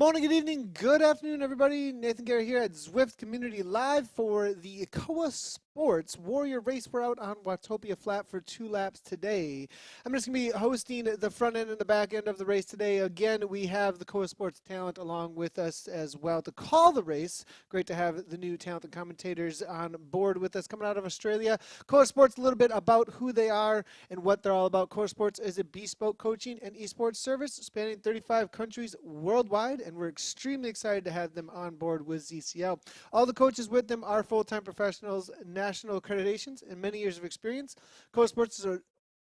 morning, good evening, good afternoon, everybody. Nathan Gary here at Zwift Community Live for the Koa Sports Warrior race. We're out on Watopia Flat for 2 laps today. I'm just going to be hosting the front end and the back end of the race today. Again, we have the Koa Sports talent along with us as well to call the race. Great to have the new talented commentators on board with us coming out of Australia. Koa Sports, a little bit about who they are and what they're all about. Koa Sports is a bespoke coaching and esports service spanning 35 countries worldwide, and we're extremely excited to have them on board with ZCL. All the coaches with them are full-time professionals, national accreditations, and many years of experience. Koa Sports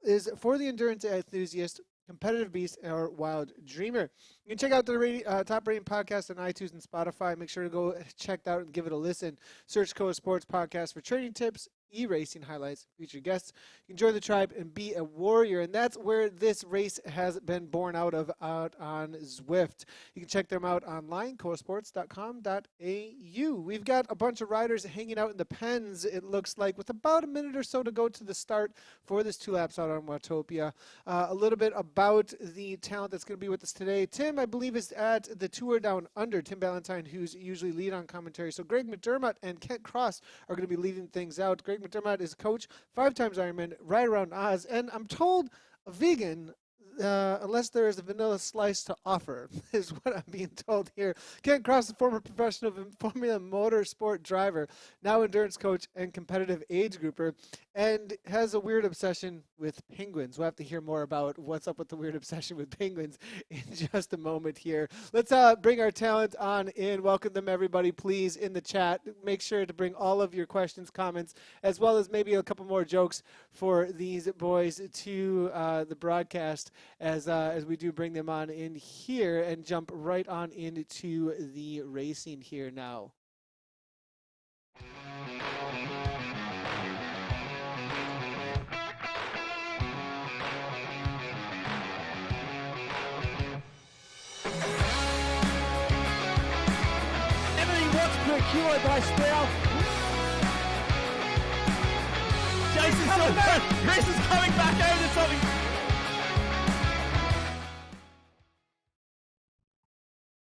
is for the endurance enthusiast, competitive beast, or wild dreamer. You can check out the top rating podcast on iTunes and Spotify. Make sure to go check it out and give it a listen. Search Koa Sports Podcast for training tips, e-racing highlights, featured guests. You can join the tribe and be a warrior, and that's where this race has been born out on Zwift. You can check them out online, koasports.com.au. We've got a bunch of riders hanging out in the pens, it looks like, with about a minute or so to go to the start for this 2 laps out on Watopia. A little bit about the talent that's going to be with us today. Tim, I believe, is at the Tour Down Under. Tim Ballantyne, who's usually lead on commentary. So Greg McDermott and Kent Cross are going to be leading things out. Greg McDermott is coach, 5 times Ironman, right around Oz, and I'm told a vegan, unless there is a vanilla slice to offer, is what I'm being told here. Kent Cross, a former professional Formula Motorsport driver, now endurance coach and competitive age grouper, and has a weird obsession with penguins. We'll have to hear more about what's up with the weird obsession with penguins in just a moment here. Let's bring our talent on in. Welcome them, everybody, please, in the chat. Make sure to bring all of your questions, comments, as well as maybe a couple more jokes for these boys to the broadcast as we do bring them on in here and jump right on into the racing here now. Per kilo by Sproul. Jason's coming back. Chris is coming back over something.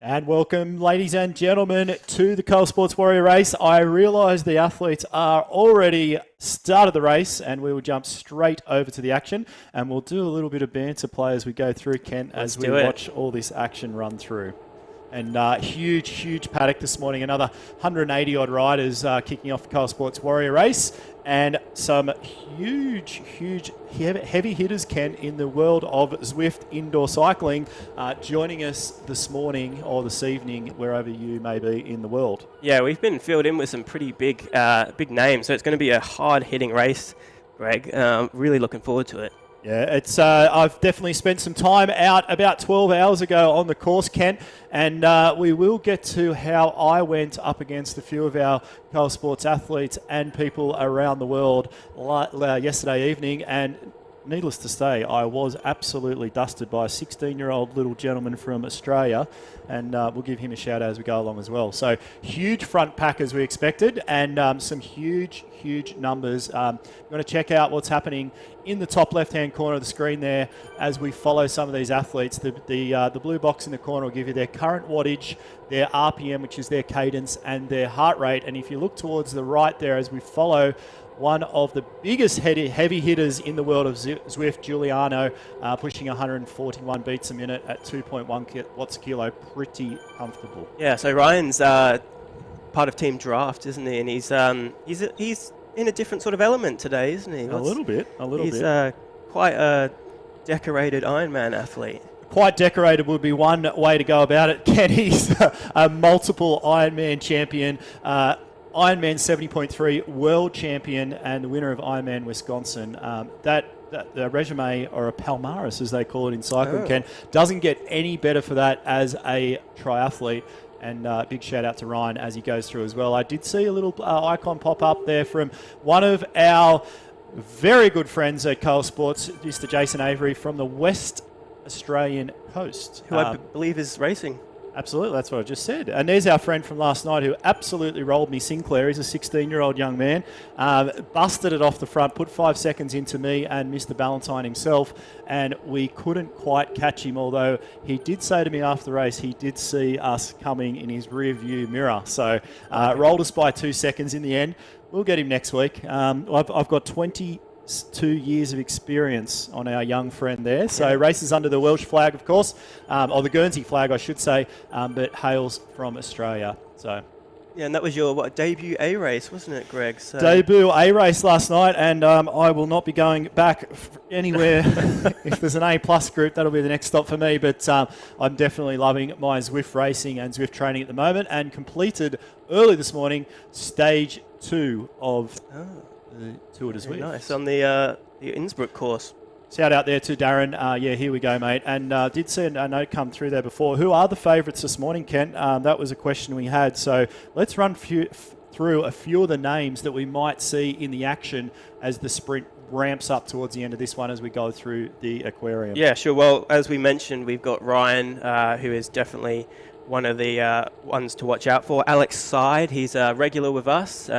And welcome, ladies and gentlemen, to the Koa Sports Warrior race. I realise the athletes are already started the race, and we will jump straight over to the action, and we'll do a little bit of banter play as we go through, Kent, as we watch all this action run through. And huge paddock this morning. Another 180-odd riders kicking off the Koa Sports Warrior race. And some huge heavy hitters, Ken, in the world of Zwift indoor cycling, joining us this morning or this evening, wherever you may be in the world. Yeah, we've been filled in with some pretty big names. So it's going to be a hard-hitting race, Greg. Really looking forward to it. Yeah, it's. I've definitely spent some time out about 12 hours ago on the course, Kent, and we will get to how I went up against a few of our Koa Sports athletes and people around the world yesterday evening, and needless to say, I was absolutely dusted by a 16-year-old little gentleman from Australia, and we'll give him a shout out as we go along as well. So huge front pack as we expected, and some huge numbers. You want to check out what's happening in the top left-hand corner of the screen there as we follow some of these athletes. The blue box in the corner will give you their current wattage, their RPM, which is their cadence, and their heart rate. And if you look towards the right there as we follow one of the biggest heavy hitters in the world of Zwift, Giuliano, pushing 141 beats a minute at 2.1 watts a kilo. Pretty comfortable. Yeah, so Ryan's part of Team Draft, isn't he? And he's in a different sort of element today, isn't he? A little bit. He's quite a decorated Ironman athlete. Quite decorated would be one way to go about it. Ken, he's a multiple Ironman champion. Ironman 70.3 world champion and the winner of Ironman Wisconsin. That resume, or a palmaris as they call it in cycling, Ken, doesn't get any better for that as a triathlete. And big shout out to Ryan as he goes through as well. I did see a little icon pop up there from one of our very good friends at Koa Sports, Mr. Jason Avery from the West Australian coast. Who I believe is racing. Absolutely, that's what I just said. And there's our friend from last night who absolutely rolled me, Sinclair. He's a 16-year-old young man. Busted it off the front, put 5 seconds into me and Mr. Ballantyne himself. And we couldn't quite catch him, although he did say to me after the race he did see us coming in his rear view mirror. So rolled us by 2 seconds in the end. We'll get him next week. I've got 22 years of experience on our young friend there. So races under the Welsh flag, of course, or the Guernsey flag, I should say, but hails from Australia. So. Yeah, and that was your debut A race, wasn't it, Greg? So debut A race last night, and I will not be going back anywhere. If there's an A+ group, that'll be the next stop for me. But I'm definitely loving my Zwift racing and Zwift training at the moment, and completed early this morning stage 2 of the Tour de Zwift. Nice on the Innsbruck course. Shout out there to Darren. Here we go, mate. And did see a note come through there before. Who are the favourites this morning, Kent? That was a question we had. So let's run through a few of the names that we might see in the action as the sprint ramps up towards the end of this one as we go through the aquarium. Yeah, sure. Well, as we mentioned, we've got Ryan, who is definitely one of the ones to watch out for. Alex Side, he's a regular with us.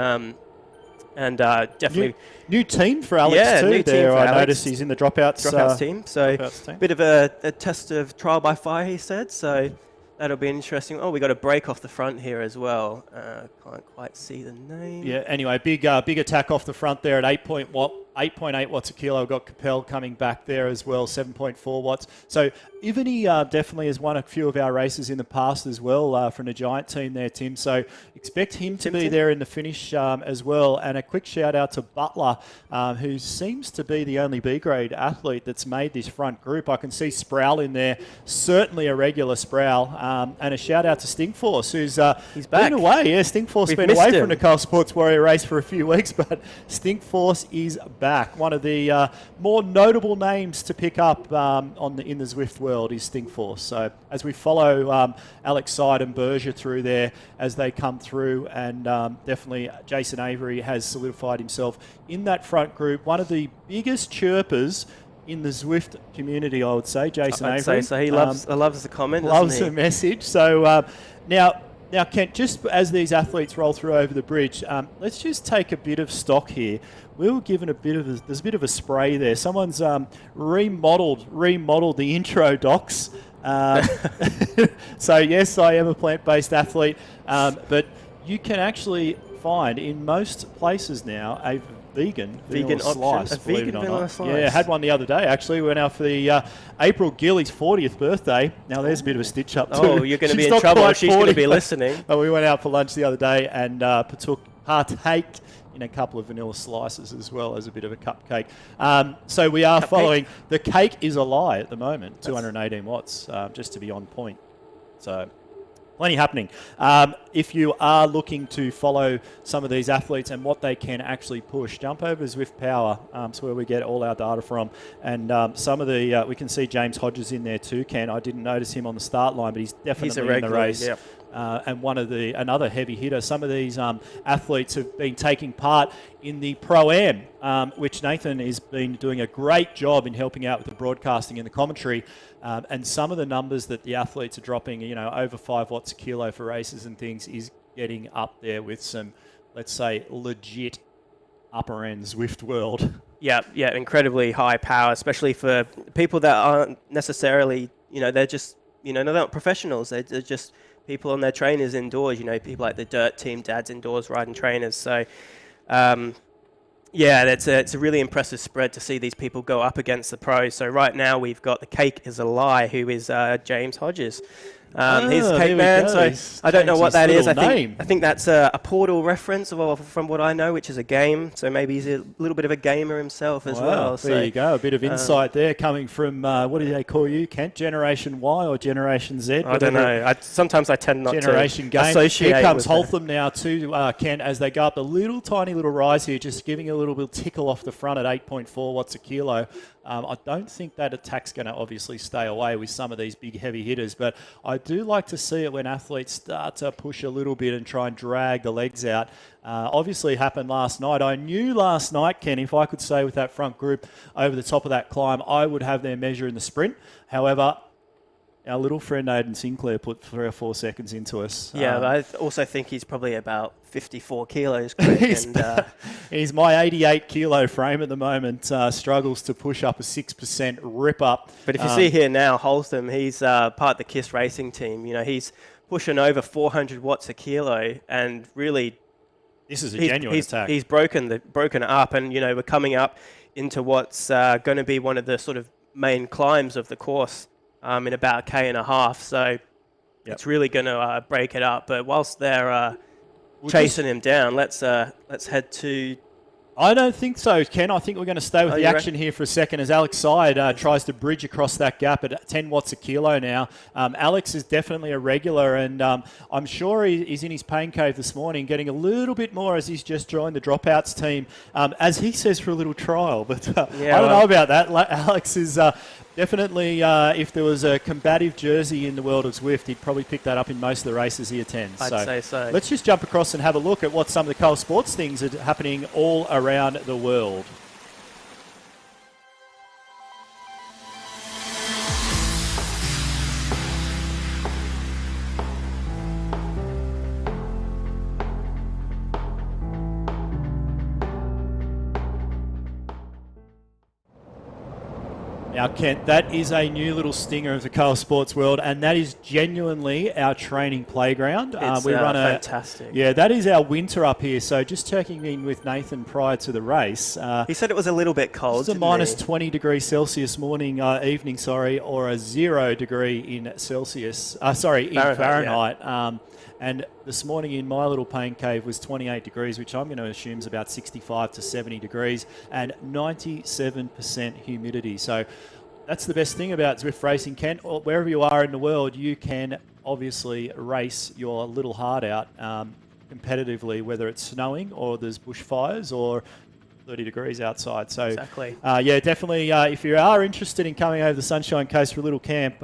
And definitely new team for Alex too. New team there, for I Alex. noticed he's in the dropouts team. So bit of a test of trial by fire, he said. So that'll be interesting. Oh, we got a break off the front here as well. Can't quite see the name. Yeah. Anyway, big attack off the front there at 8.8 watts a kilo. Got Capel coming back there as well, 7.4 watts. So Ivany definitely has won a few of our races in the past as well from the Giant team there, Tim. So expect him to be there in the finish as well. And a quick shout out to Butler, who seems to be the only B-grade athlete that's made this front group. I can see Sproul in there, certainly a regular Sproul. And a shout out to Stingforce, who's he's back. been away. Yeah, Stingforce been away from the Coal Sports Warrior race for a few weeks, but Stingforce is back. One of the more notable names to pick up in the Zwift world is Stingforce. So as we follow Alex Side and Berger through there as they come through, and definitely Jason Avery has solidified himself in that front group. One of the biggest chirpers in the Zwift community, I would say, Jason Avery. Say so. He loves the comment, loves the message. So now, Kent, just as these athletes roll through over the bridge, let's just take a bit of stock here. We were given there's a bit of a spray there. Someone's remodeled the intro docs. So yes, I am a plant-based athlete, but you can actually find in most places now a vegan slice. A vegan vanilla slice. Yeah, had one the other day actually. We went out for the April Gilly's 40th birthday. Now there's a bit of a stitch up too. Oh, you're going to be in trouble if she's going to be listening. But we went out for lunch the other day and partaked in a couple of vanilla slices as well as a bit of a cupcake. So we are following. The cake is a lie at the moment, 218 watts, just to be on point. So plenty happening. If you are looking to follow some of these athletes and what they can actually push, jump over to Zwift Power. It's where we get all our data from. And some of the, we can see James Hodges in there too, Ken. I didn't notice him on the start line, but he's definitely in the race. Yep. And another heavy hitter. Some of these athletes have been taking part in the Pro-Am, which Nathan has been doing a great job in helping out with the broadcasting and the commentary. And some of the numbers that the athletes are dropping, over 5 watts a kilo for races and things, is getting up there with some, let's say, legit upper end Zwift world. Yeah, incredibly high power, especially for people that aren't necessarily, they're just, they're not professionals. They're just people on their trainers indoors, people like the Dirt Team dads indoors riding trainers. So, it's a really impressive spread to see these people go up against the pros. So right now we've got the Cake is a Lie, who is James Hodges. He's a cake man, so I don't know what that is. I think that's a Portal reference, from what I know, which is a game. So maybe he's a little bit of a gamer himself as well. There you go, a bit of insight there coming from, what do they call you, Kent? Generation Y or Generation Z? I don't know. Sometimes I tend not Generation to game. associate Here comes with Holtham now too, Kent, as they go up a tiny little rise here, just giving a little bit tickle off the front at 8.4 watts a kilo. I don't think that attack's going to obviously stay away with some of these big heavy hitters, but I do like to see it when athletes start to push a little bit and try and drag the legs out. Obviously happened last night. I knew last night, Ken, if I could say with that front group over the top of that climb, I would have their measure in the sprint. However, our little friend Aidan Sinclair put 3 or 4 seconds into us. Yeah, but I also think he's probably about 54 kilos. He's my 88 kilo frame at the moment. Struggles to push up a 6% rip up. But if you see here now, Holston, he's part of the KISS racing team. You know, he's pushing over 400 watts a kilo, and really, this is a genuine attack. He's broken it up, and you know, we're coming up into what's going to be one of the sort of main climbs of the course in about 1.5 km. So it's really going to break it up. But whilst they're chasing him down, let's head to. I don't think so, Ken. I think we're going to stay with the action here for a second as Alex Side tries to bridge across that gap at 10 watts a kilo now. Alex is definitely a regular, and I'm sure he's in his pain cave this morning getting a little bit more as he's just joined the dropouts team, as he says, for a little trial. But I don't know about that. Alex is definitely, if there was a combative jersey in the world of Zwift, he'd probably pick that up in most of the races he attends. I'd say so. Let's just jump across and have a look at what some of the Coal Sports things are happening all around the world. Now, Kent, that is a new little stinger of the Coal Sports world, and that is genuinely our training playground. It's fantastic. Yeah, that is our winter up here. So just checking in with Nathan prior to the race. He said it was a little bit cold. It's a minus 20 degrees Celsius evening, or a 0 degree in Celsius. In Fahrenheit. Yeah. And this morning in my little pain cave was 28 degrees, which I'm going to assume is about 65 to 70 degrees, and 97% humidity. So that's the best thing about Zwift racing, Kent. Wherever you are in the world, you can obviously race your little heart out competitively, whether it's snowing or there's bushfires or 30 degrees outside. So, exactly. Definitely, if you are interested in coming over the Sunshine Coast for a little camp,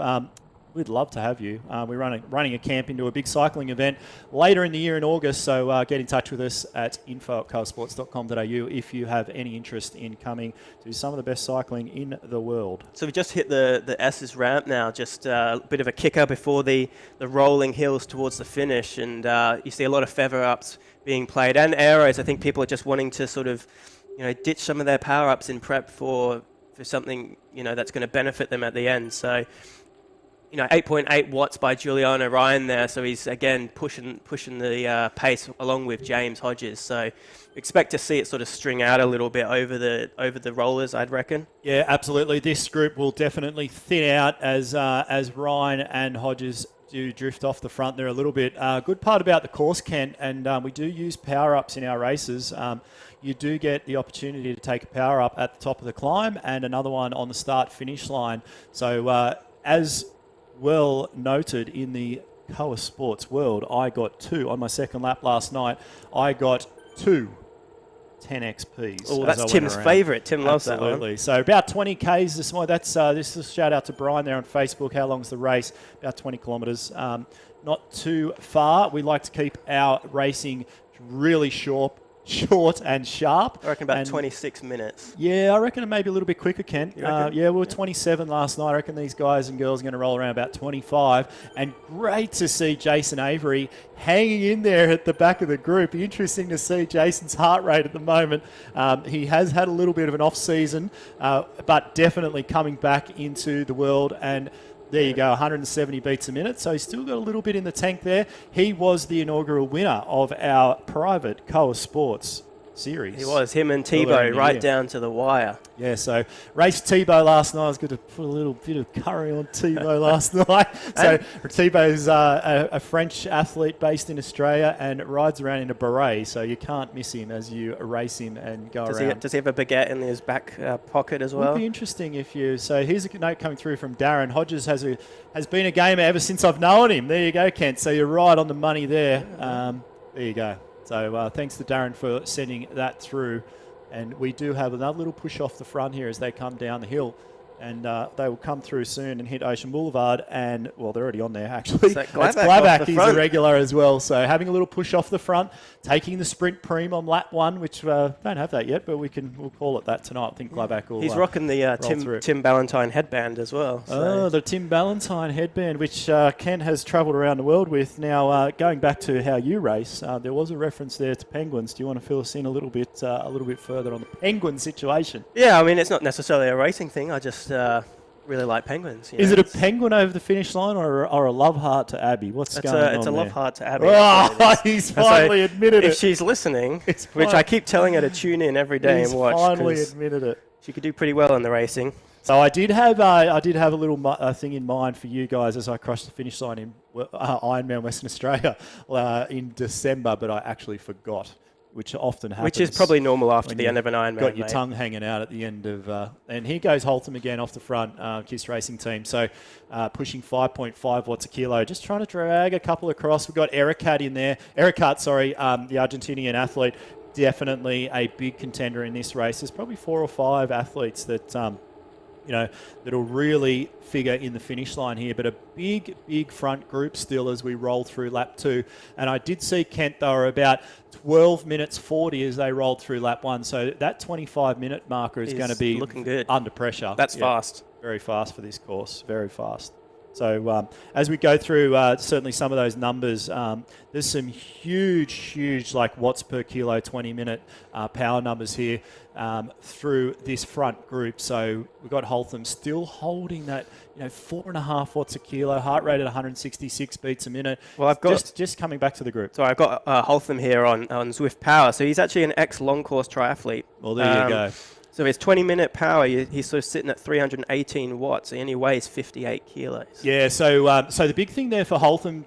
we'd love to have you. We're running a camp into a big cycling event later in the year in August, so get in touch with us at info@coalsports.com.au if you have any interest in coming to some of the best cycling in the world. So we just hit the S's ramp now, just a bit of a kicker before the rolling hills towards the finish, and you see a lot of feather ups being played and aeros. I think people are just wanting to sort of, ditch some of their power ups in prep for something, that's going to benefit them at the end. So 8.8 watts by Juliano Ryan there, so he's again pushing the pace along with James Hodges. So expect to see it sort of string out a little bit over the rollers, I'd reckon. Yeah, absolutely. This group will definitely thin out as Ryan and Hodges do drift off the front there a little bit. Good part about the course, Kent, and we do use power-ups in our races. You do get the opportunity to take a power-up at the top of the climb and another one on the start-finish line. So as well noted in the Coa Sports world, I got 2 on my second lap last night. I got 2 10XPs. Oh, that's Tim's favourite. Tim loves that one. Absolutely. So about 20 Ks this morning. That's this is a shout out to Brian there on Facebook. How long's the race? About 20 kilometres. Not too far. We like to keep our racing really short and sharp. I reckon about 26 minutes. Yeah, I reckon it may be a little bit quicker, Ken. We were 27 last night. I reckon these guys and girls are going to roll around about 25. And great to see Jason Avery hanging in there at the back of the group. Interesting to see Jason's heart rate at the moment. He has had a little bit of an off-season, but definitely coming back into the world. And there you go, 170 beats a minute. So he's still got a little bit in the tank there. He was the inaugural winner of our private Coa Sports series. He was, him and Tebow, right down to the wire. Yeah, so raced Tebow last night. I was going to put a little bit of curry on Tebow last night. So Tebow's a French athlete based in Australia and rides around in a beret, so you can't miss him as you race him and go around. Does he have a baguette in his back pocket as well? It would be interesting if you... So here's a note coming through from Darren. Hodges has been a gamer ever since I've known him. There you go, Kent. So you're right on the money there. There you go. So thanks to Darren for sending that through. And we do have another little push off the front here as they come down the hill. and they will come through soon and hit Ocean Boulevard. And, well, they're already on there, actually. So Glavak is a regular as well. So having a little push off the front, taking the sprint preem on lap 1, which don't have that yet, but we'll call it that tonight. I think Glavak will. He's rocking the Tim Ballantyne headband as well. So. Oh, the Tim Ballantyne headband, which Ken has travelled around the world with. Now, going back to how you race, there was a reference there to penguins. Do you want to fill us in a little bit further on the penguin situation? Yeah, I mean, it's not necessarily a racing thing. I just really like penguins. Is it a penguin over the finish line or a love heart to Abby? What's going on? It's a love heart to Abby. Oh, he's finally admitted it. If she's listening, which I keep telling her to tune in every day and watch. He's finally admitted it. She could do pretty well in the racing. So I did have a little thing in mind for you guys as I crossed the finish line in Ironman Western Australia in December, but I actually forgot, which often happens. Which is probably normal after the end of an Ironman. Got your tongue hanging out at the end of... and here goes Holtham again off the front, KISS Racing Team. So pushing 5.5 watts a kilo. Just trying to drag a couple across. We've got Ericat in there. the Argentinian athlete. Definitely a big contender in this race. There's probably 4 or 5 athletes that... that'll really figure in the finish line here. But a big front group still as we roll through lap 2. And I did see Kent, they were about 12 minutes 40 as they rolled through lap 1. So that 25-minute marker is going to be looking good under pressure. That's fast. Very fast for this course. Very fast. So as we go through certainly some of those numbers, there's some huge like watts per kilo, 20-minute power numbers here through this front group. So we've got Holtham still holding that 4.5 watts a kilo, heart rate at 166 beats a minute. Well, I've got just coming back to the group. So I've got Holtham here on Zwift Power. So he's actually an ex-long course triathlete. Well, there you go. So his 20-minute power, he's sort of sitting at 318 watts. He only weighs 58 kilos. Yeah, so the big thing there for Holtham,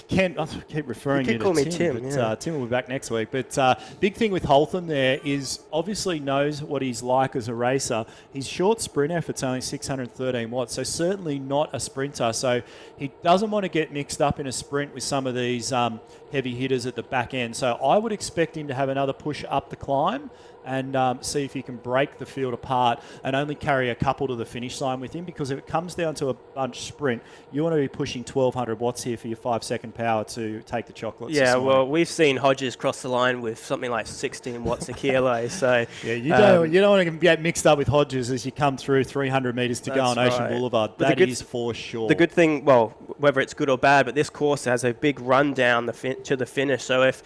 Ken, I keep referring you to call me Tim, but Tim will be back next week. But big thing with Holtham there is obviously knows what he's like as a racer. His short sprint effort's only 613 watts, so certainly not a sprinter. So he doesn't want to get mixed up in a sprint with some of these heavy hitters at the back end. So I would expect him to have another push up the climb and see if he can break the field apart and only carry a couple to the finish line with him, because if it comes down to a bunch sprint, you want to be pushing 1,200 watts here for your 5-second power to take the chocolates. Yeah, well, we've seen Hodges cross the line with something like 16 watts a kilo. So yeah, you don't want to get mixed up with Hodges as you come through 300 metres to go on Ocean Boulevard. That is for sure. The good thing, well, whether it's good or bad, but this course has a big run down to the finish. So if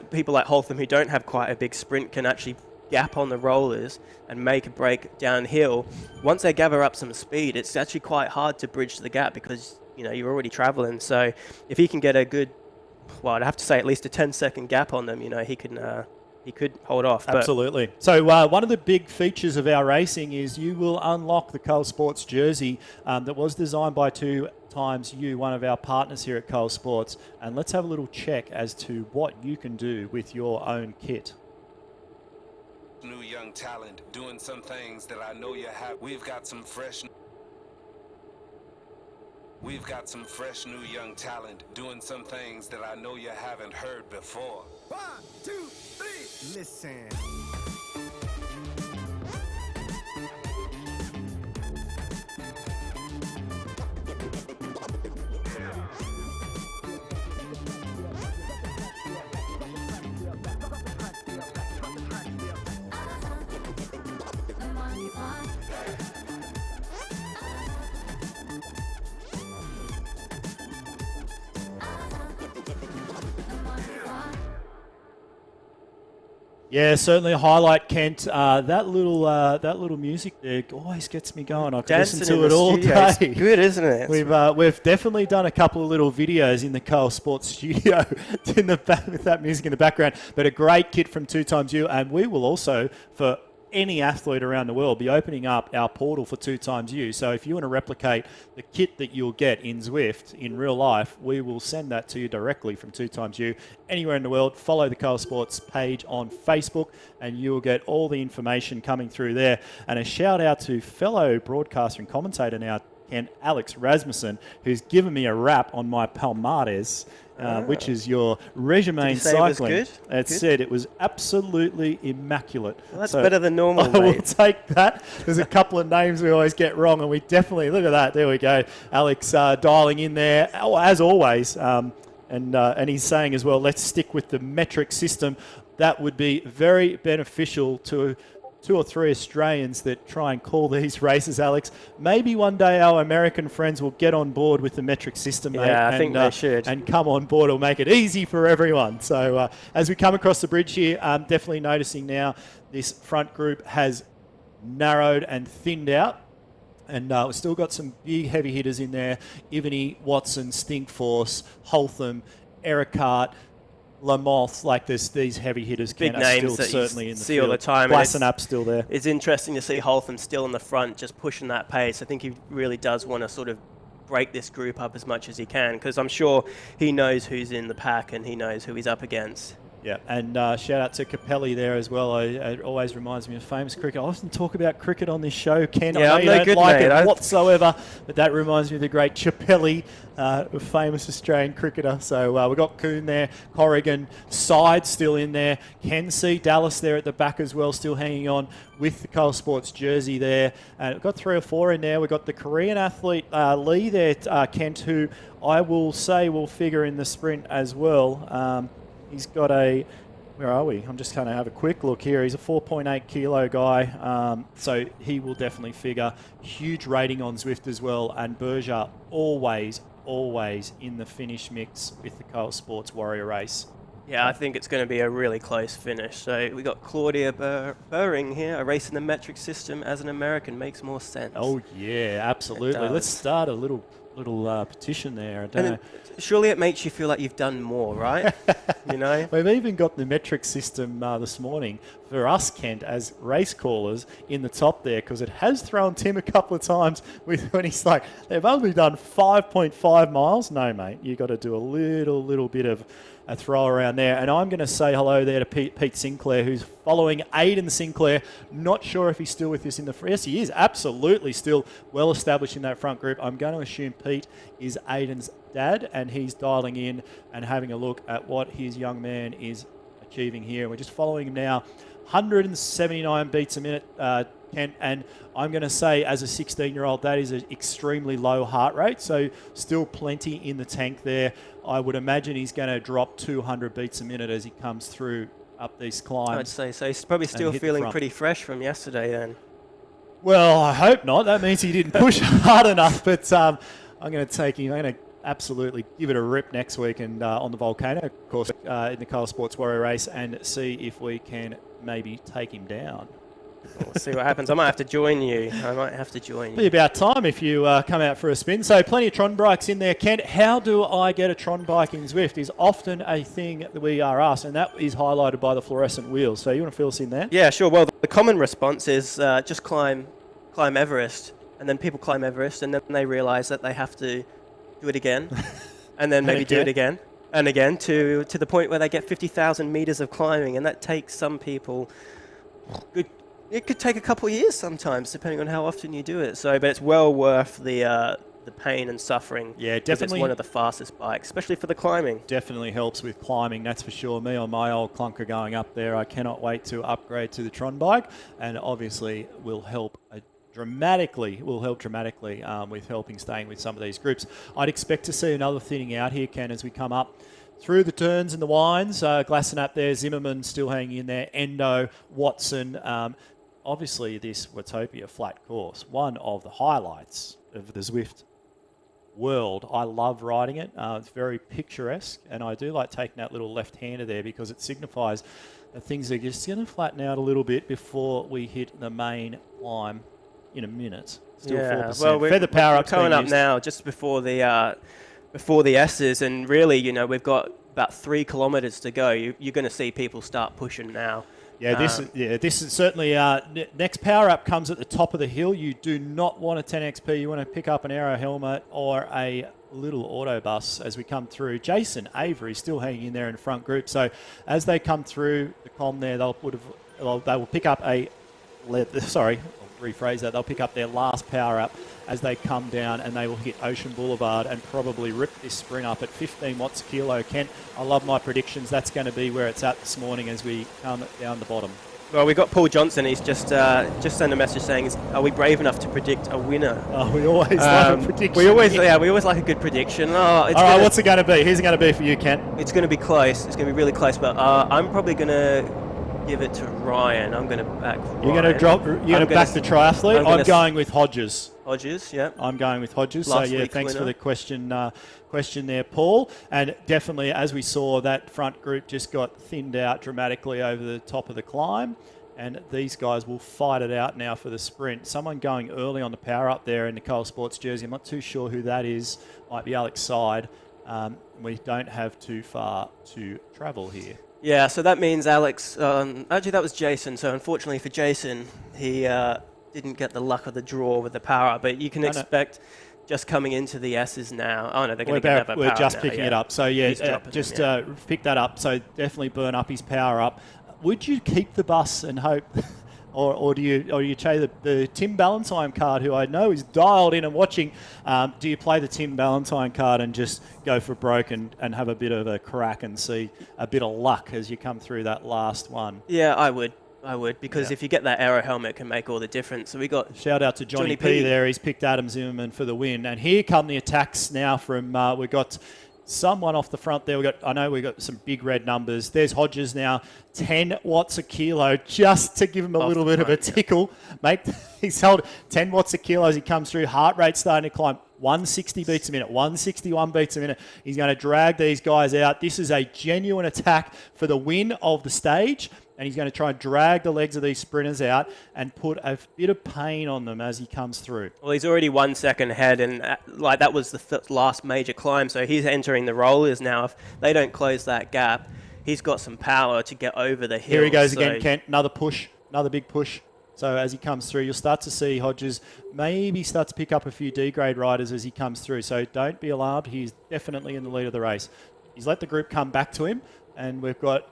people like Holtham who don't have quite a big sprint can actually gap on the rollers and make a break downhill, once they gather up some speed, it's actually quite hard to bridge the gap because you're already traveling. So if he can get a good, well, I'd have to say at least a 10-second gap on them, he could hold off. Absolutely. So one of the big features of our racing is you will unlock the Cole Sports jersey that was designed by 2XU, one of our partners here at Cole Sports. And let's have a little check as to what you can do with your own kit. New young talent doing some things that I know you have. We've got some fresh new young talent doing some things that I know you haven't heard before. 1, 2, 3, listen. Yeah, certainly a highlight, Kent. That little music there always gets me going. I could listen to it all day. It's good, isn't it? We've definitely done a couple of little videos in the Cole Sports studio with that music in the background. But a great kit from 2XU, and we will also, for any athlete around the world, be opening up our portal for 2XU. So if you want to replicate the kit that you'll get in Zwift in real life, we will send that to you directly from 2XU anywhere in the world. Follow the Cole Sports page on Facebook and you will get all the information coming through there. And a shout out to fellow broadcaster and commentator now, Ken, Alex Rasmussen, who's given me a rap on my Palmares, which is your regimen cycling. It said it was absolutely immaculate. Well, that's better than normal, I will take that. There's a couple of names we always get wrong, and we definitely, look at that, there we go. Alex dialing in there, as always. And he's saying as well, let's stick with the metric system. That would be very beneficial to 2 or 3 Australians that try and call these races, Alex. Maybe one day our American friends will get on board with the metric system, mate. Yeah, I think they should. And come on board. It'll make it easy for everyone. So as we come across the bridge here, I'm definitely noticing now this front group has narrowed and thinned out. And we've still got some big heavy hitters in there. Ivany, Watson, Stinkforce, Holtham, Ericart, Lamoth, like these heavy hitters. Big names that certainly you in the see field. all the time. Glassenap's still there. It's interesting to see Holtham still in the front, just pushing that pace. I think he really does want to sort of break this group up as much as he can, because I'm sure he knows who's in the pack and he knows who he's up against. Yeah, and shout out to Capelli there as well. It always reminds me of famous cricket. I often talk about cricket on this show, Ken. Yeah, I know you don't like it whatsoever, but that reminds me of the great Capelli, a famous Australian cricketer. So we've got Coon there, Corrigan, Side still in there. Can see Dallas there at the back as well, still hanging on with the Coal Sports jersey there. And we've got 3 or 4 in there. We've got the Korean athlete Lee there, Kent, who I will say will figure in the sprint as well. He's got where are we? I'm just going to have a quick look here. He's a 4.8 kilo guy, so he will definitely figure. Huge rating on Zwift as well, and Berger always in the finish mix with the Coal Sports Warrrior race. Yeah, I think it's going to be a really close finish. So we got Claudia Burring here. A race in the metric system as an American makes more sense. Oh yeah, absolutely. Let's start a little petition there. Surely it makes you feel like you've done more, right? You know? We've even got the metric system this morning for us, Kent, as race callers in the top there, because it has thrown Tim a couple of times when he's like, they've only done 5.5 miles. No, mate, you got to do a little bit of a throw around there. And I'm going to say hello there to Pete Sinclair, who's following Aidan Sinclair. Not sure if he's still with us in the front. Yes, he is absolutely still well established in that front group. I'm going to assume Pete is Aidan's dad, and he's dialing in and having a look at what his young man is achieving here. We're just following him now. 179 beats a minute, Kent, and I'm going to say as a 16-year-old, that is an extremely low heart rate, so still plenty in the tank there. I would imagine he's going to drop 200 beats a minute as he comes through up these climbs. I'd say so. He's probably still feeling pretty fresh from yesterday then. Well, I hope not. That means he didn't push hard enough, but I'm going to take him. I'm going to absolutely give it a rip next week and on the Volcano, of course, in the Coal Sports Warrior race, and see if we can maybe take him down. We'll see what happens. I might have to join you. Be about time if you come out for a spin. So plenty of Tron bikes in there. Kent, how do I get a Tron bike in Zwift is often a thing that we are asked, and that is highlighted by the fluorescent wheels. So you want to fill us in there? Yeah, sure. Well, the common response is just climb Everest, and then people climb Everest, and then they realise that they have to do it again, and then maybe do it again and again to the point where they get 50,000 meters of climbing, and that takes some people it could take a couple of years sometimes, depending on how often you do it. So, but it's well worth the pain and suffering. Yeah, definitely. It's one of the fastest bikes, especially for the climbing. Definitely helps with climbing, that's for sure. Me on my old clunker going up there, I cannot wait to upgrade to the Tron bike, and obviously will help dramatically with helping staying with some of these groups. I'd expect to see another thinning out here, Ken, as we come up through the turns and the winds. Glassenap there, Zimmerman still hanging in there, Endo, Watson. Obviously, this Watopia flat course, one of the highlights of the Zwift world. I love riding it. It's very picturesque, and I do like taking that little left-hander there because it signifies that things are just going to flatten out a little bit before we hit the main climb in a minute. Still 4%. Well, we're coming up now just before the S's, and really, you know, we've got about 3 kilometres to go. You're going to see people start pushing now. Yeah, this is certainly next power up comes at the top of the hill. You do not want a 10XP. You want to pick up an Aero helmet or a little auto bus as we come through. Jason Avery still hanging in there in the front group. So as they come through the column there, they will pick up a rephrase that. They'll pick up their last power up as they come down, and they will hit Ocean Boulevard and probably rip this sprint up at 15 watts a kilo. Kent, I love my predictions. That's going to be where it's at this morning as we come down the bottom. Well, we got Paul Johnson. He's just sent a message saying, "Are we brave enough to predict a winner?" Oh, we always like a prediction. We always like a good prediction. All right, what's it going to be? Who's it going to be for you, Kent? It's going to be close. It's going to be really close, but I'm probably going to give it to Ryan. I'm going to back Ryan. You're going to back the triathlete? I'm going with Hodges. Hodges, yeah. I'm going with Hodges. Last so, yeah, week's thanks winner. for the question there, Paul. And definitely, as we saw, that front group just got thinned out dramatically over the top of the climb. And these guys will fight it out now for the sprint. Someone going early on the power up there in the Cole Sports jersey. I'm not too sure who that is. Might be Alex Side. We don't have too far to travel here. Yeah, so that means Alex... actually, that was Jason. So unfortunately for Jason, he didn't get the luck of the draw with the power up. But you can expect... Just coming into the S's now. Oh, no, they're going to get another power. We're just now, picking it up. So, yeah, pick that up. So, definitely burn up his power up. Would you keep the bus and hope, or do you play the Tim Ballantyne card, who I know is dialed in and watching? Do you play the Tim Ballantyne card and just go for broke and have a bit of a crack and see a bit of luck as you come through that last one? Yeah, I would, because if you get that aero helmet, it can make all the difference. So we got shout out to Johnny P there. He's picked Adam Zimmerman for the win, and here come the attacks now from we got. Someone off the front there. I know we got some big red numbers. There's Hodges now, 10 watts a kilo, just to give him a little bit of a tickle. Mate, he's held 10 watts a kilo as he comes through. Heart rate starting to climb. 160 beats a minute, 161 beats a minute. He's going to drag these guys out. This is a genuine attack for the win of the stage. And he's going to try and drag the legs of these sprinters out and put a bit of pain on them as he comes through. Well, he's already 1 second ahead, and that was the last major climb. So he's entering the rollers now. If they don't close that gap, he's got some power to get over the hill. Here he goes again, Kent. Another push, another big push. So as he comes through, you'll start to see Hodges maybe start to pick up a few D-grade riders as he comes through. So don't be alarmed. He's definitely in the lead of the race. He's let the group come back to him, and we've got...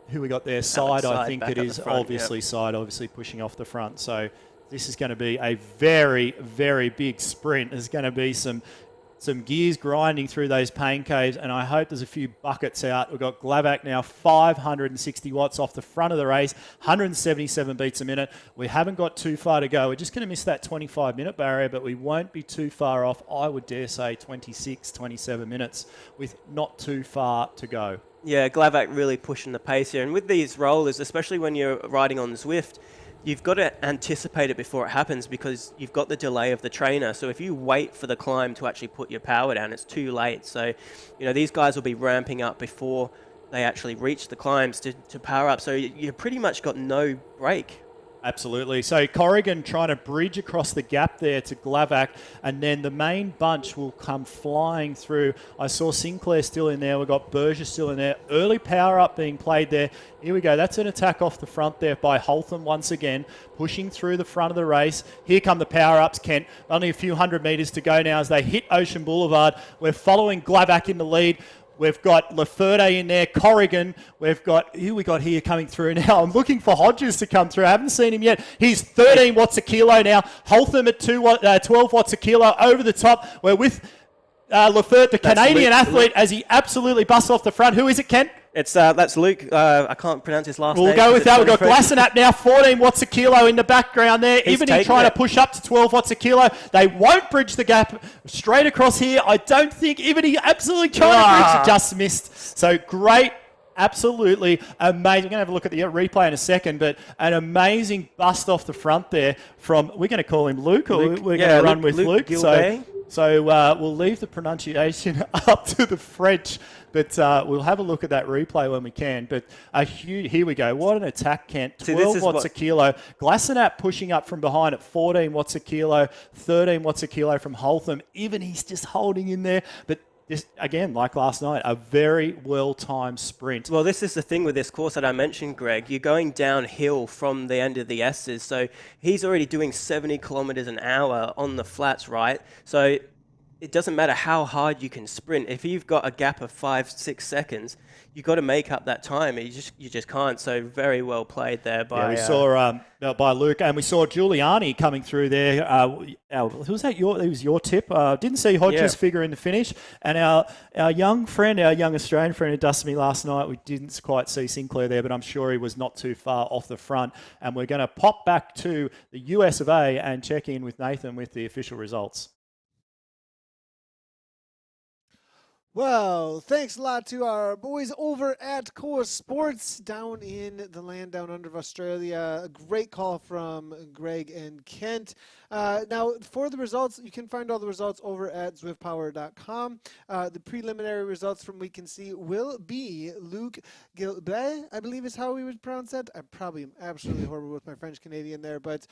Who we got there? Side, I think it is. Front, obviously, Side, obviously pushing off the front. So this is going to be a very, very big sprint. There's going to be some gears grinding through those pain caves, and I hope there's a few buckets out. We've got Glavac now, 560 watts off the front of the race, 177 beats a minute. We haven't got too far to go. We're just going to miss that 25-minute barrier, but we won't be too far off. I would dare say 26, 27 minutes with not too far to go. Yeah, Glavac really pushing the pace here. And with these rollers, especially when you're riding on Zwift, you've got to anticipate it before it happens because you've got the delay of the trainer. So if you wait for the climb to actually put your power down, it's too late. So, these guys will be ramping up before they actually reach the climbs to power up. So you've pretty much got no break. Absolutely. So Corrigan trying to bridge across the gap there to Glavac, and then the main bunch will come flying through. I saw Sinclair still in there. We've got Berger still in there. Early power up being played there. Here we go. That's an attack off the front there by Holtham once again, pushing through the front of the race. Here come the power ups, Kent. Only a few hundred metres to go now as they hit Ocean Boulevard. We're following Glavac in the lead. We've got Laferte in there, Corrigan. We've got, who we got here coming through now? I'm looking for Hodges to come through. I haven't seen him yet. He's 13 watts a kilo now. Holtham at 12 watts a kilo over the top. We're with Laferte, the Canadian athlete, as he absolutely busts off the front. Who is it, Ken? That's Luke. I can't pronounce his last name. We'll go with that. We've got Glassenap now, 14 watts a kilo in the background there. Even he trying to push up to 12 watts a kilo. They won't bridge the gap straight across here. I don't think even he absolutely trying to bridge it, just missed. So great. Absolutely amazing. We're going to have a look at the replay in a second, but an amazing bust off the front there from, we're going to call him Luke, or we're going to run with Luke. So we'll leave the pronunciation up to the French, but we'll have a look at that replay when we can. But here we go. What an attack, Kent. 12 watts a kilo. Glassenap pushing up from behind at 14 watts a kilo, 13 watts a kilo from Holtham. Even he's just holding in there, but this, again, like last night, a very well-timed sprint. Well, this is the thing with this course that I mentioned, Greg. You're going downhill from the end of the S's, so he's already doing 70 kilometers an hour on the flats, right? So it doesn't matter how hard you can sprint. If you've got a gap of 5-6 seconds, you've got to make up that time. You just can't. So very well played there by. Yeah, we saw by Luke, and we saw Giuliani coming through there. Was that it was your tip? Didn't see Hodges figure in the finish, and our young friend, our young Australian friend who dusted me last night, we didn't quite see Sinclair there, but I'm sure he was not too far off the front. And we're going to pop back to the US of A and check in with Nathan with the official results. Well, thanks a lot to our boys over at Core Sports down in the land down under of Australia. A great call from Greg and Kent. Now, for the results, you can find all the results over at zwiftpower.com. The preliminary results from we can see will be Luke Gilbert, I believe is how we would pronounce that. I probably am absolutely horrible with my French Canadian there, but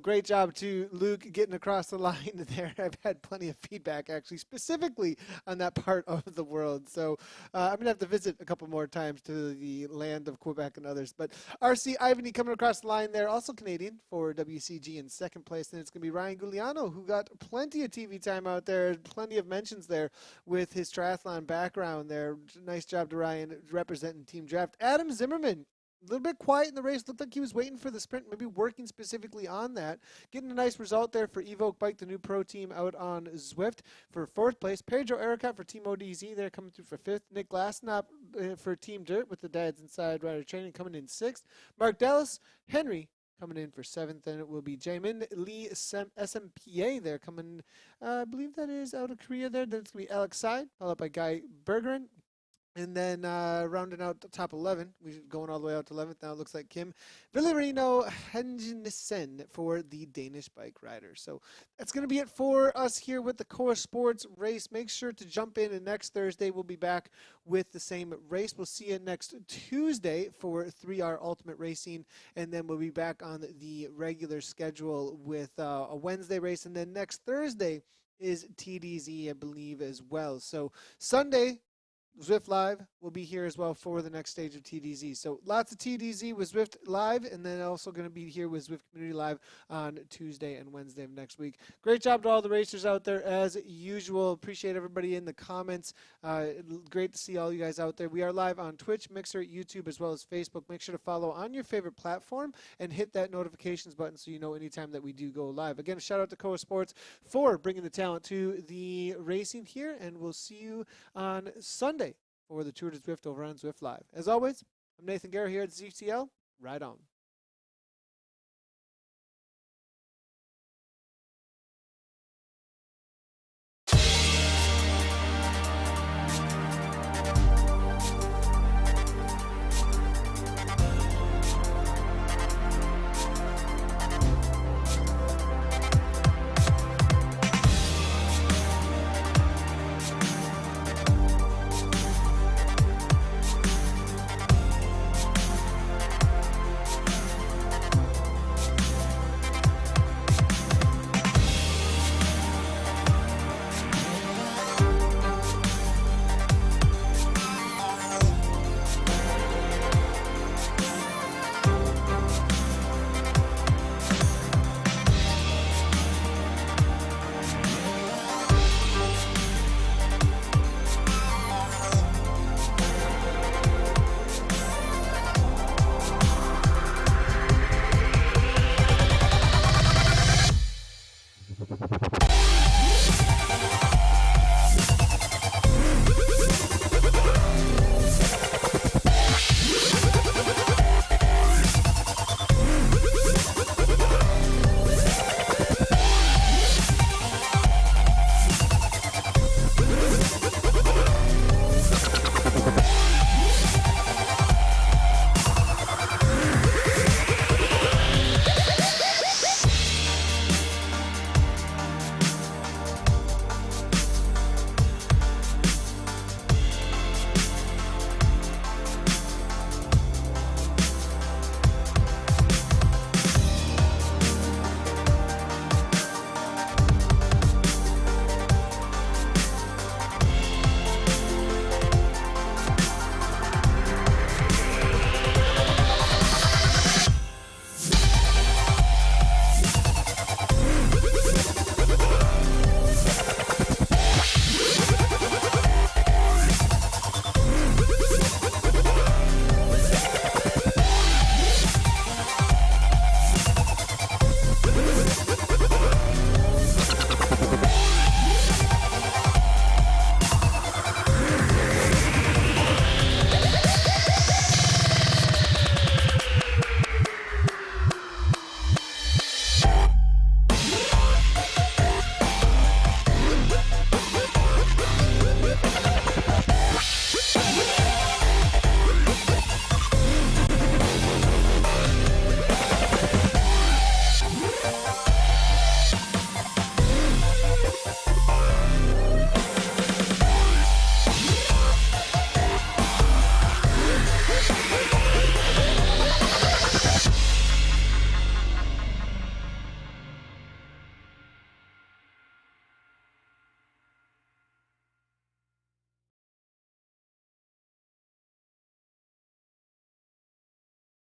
great job to Luke getting across the line there. I've had plenty of feedback actually specifically on that part of the world. So I'm going to have to visit a couple more times to the land of Quebec and others. But RC Ivany coming across the line there, also Canadian for WCG in second place. And it's going to be Ryan Giuliano, who got plenty of TV time out there, plenty of mentions there with his triathlon background there. Nice job to Ryan representing Team Draft. Adam Zimmerman, a little bit quiet in the race. Looked like he was waiting for the sprint, maybe working specifically on that. Getting a nice result there for Evoke Bike, the new pro team out on Zwift for fourth place. Pedro Ericott for Team ODZ there coming through for fifth. Nick Glassnop for Team Dirt with the Dads Inside Rider Training coming in sixth. Mark Dallas, Henry coming in for seventh. Then it will be Jamin Lee SMPA there coming, I believe that is out of Korea there. Then it's going to be Alex Side, followed by Guy Bergeron. And then rounding out the top 11, we're going all the way out to 11th now. It looks like Kim Villarino Hengensen for the Danish bike rider. So that's going to be it for us here with the Core Sports race. Make sure to jump in, and next Thursday we'll be back with the same race. We'll see you next Tuesday for 3R Ultimate Racing, and then we'll be back on the regular schedule with a Wednesday race, and then next Thursday is TDZ, I believe, as well. So Sunday, Zwift Live will be here as well for the next stage of TDZ. So lots of TDZ with Zwift Live, and then also going to be here with Zwift Community Live on Tuesday and Wednesday of next week. Great job to all the racers out there as usual. Appreciate everybody in the comments. Great to see all you guys out there. We are live on Twitch, Mixer, YouTube, as well as Facebook. Make sure to follow on your favorite platform and hit that notifications button so you know anytime that we do go live. Again, shout out to Koa Sports for bringing the talent to the racing here, and we'll see you on Sunday for the Tour de Zwift over on Zwift Live. As always, I'm Nathan Guerra here at ZTL. Ride on.